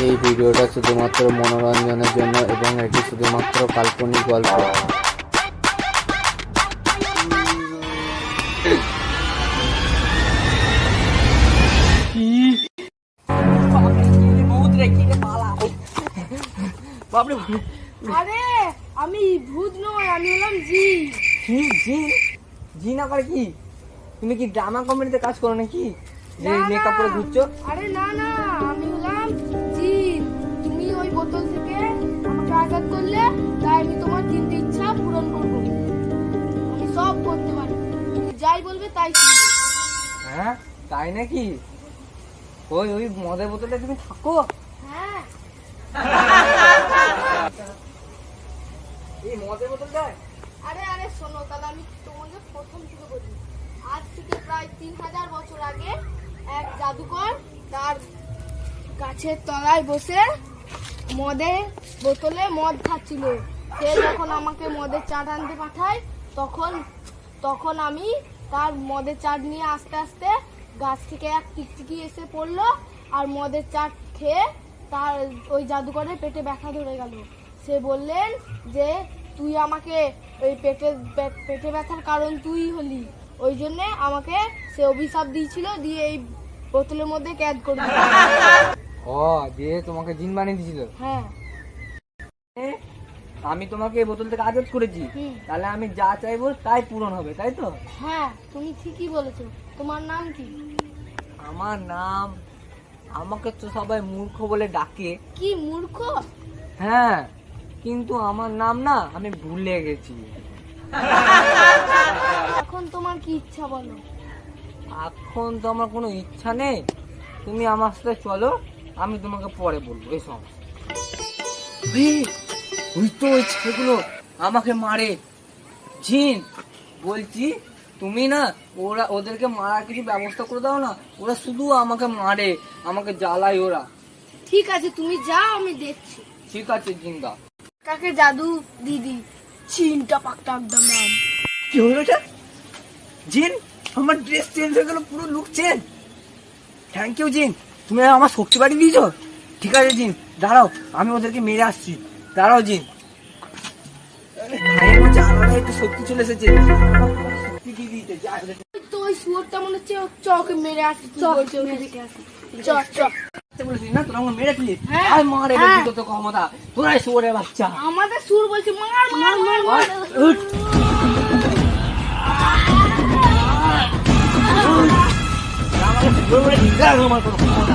এই ভিডিওটা শুধুমাত্র মনোরঞ্জনের জন্য এবং এটি শুধুমাত্র কাল্পনিক গল্প। আরে আমি ভূত নয়, আমি হলাম জিন। কি জিন? জিন আবার কি? তুমি কি ড্রামা কমেডিতে কাজ করো নাকি, যে না, মেকআপ করে না। ঘুরছো? আরে না না, আমি হলাম জিন। তুমি ওই বোতল থেকে আমাকে আঘাত করলে, তাই আমি তোমার তিনটে ইচ্ছা পূরণ করবো। আমি সব করতে পারি, তুমি যাই বলবে তাই শুনবে। হ্যাঁ তাই নাকি? ওই ওই মদের বোতলটা তুমি থাকো। হ্যাঁ, এই মদের বোতলটা আরে আরে শোনো, তাহলে আমি তোমাকে প্রথম থেকে বলি। আজ থেকে প্রায় 3000 বছর আগে এক জাদুকর তার গাছের তলায় বসে মদের বোতলে মদ খাচ্ছিল। সে যখন আমাকে মদের চাট আনতে পাঠায়, তখন আমি তার মদের চাট নিয়ে আস্তে আস্তে গাছ থেকে এক টিকটিকি এসে পড়লো, আর মদের চাট খেয়ে তার ওই জাদুকরের পেটে ব্যথা ধরে গেল। সে বললেন যে তুই আমাকে ওই পেটে ব্যথার কারণ তুই হলি, ওই জন্যে আমাকে সে অভিশাপ দিয়েছিল, দিয়ে এই বোতলের মধ্যে ক্যাদ করে দিল। ও দিয়ে তোমাকে জিন বানিয়ে দিয়েছিল? হ্যাঁ। আমি তোমাকে এই বোতল থেকে আজাদ করেছি, তাহলে আমি যা চাইবো তাই পূরণ হবে, তাই তো? হ্যাঁ, তুমি ঠিকই বলেছো। তোমার নাম কি? আমার নাম, আমাকে তো সবাই মূর্খ বলে ডাকে। কি মূর্খ? হ্যাঁ, কিন্তু আমার নাম না আমি ভুলে গেছি। এখন তোমার কি ইচ্ছা বলো? এখন তো আমার কোনো ইচ্ছা নেই, তুমি আমার সাথে চলো, আমি তোমাকে পরে বলবো এসব। ওই তো ওই ছেলেগুলো আমাকে মারে। জিন বলছি, তুমি না ওদেরকে মারার কিছু ব্যবস্থা করে দাও না, ওরা শুধু আমাকে মারে, আমাকে জ্বালায় ওরা। ঠিক আছে, তুমি যাও, আমি দেখছি। ঠিক আছে জিন্দা। কাকে জাদু দিদি চিনটা পাকটা একদম নাম। কি হলো এটা? জিন আমার ড্রেস চেঞ্জ হয়ে গেল, পুরো লুক চেঞ্জ। থ্যাংক ইউ জিন, তুমি আমার শক্তি বাড়িয়ে দিয়েছো। ঠিক আছে জিন, দাঁড়াও, আমি ওদেরকে মেরে আসছি। দাঁড়াও জিন, ভাইয়ের মধ্যে আলাদা একটু শক্তি চলে এসেছে, শক্তি দিয়ে দিতে যা। তো ওই শুয়োরটা মনে হচ্ছে চকে মেরে আসছে। বলেছিস না তোরা আমাকে মেরেছিলিস? হ্যাঁ, আর মারে হ্যাঁ। তো ক্ষমতা, তোরাই শুয়োরের বাচ্চা। আমাদের সুর বলছে মার মার মার মার। উঠ। আমাকে শুয়োর বলে নিতে হবে আমার কোনো ক্ষমতা।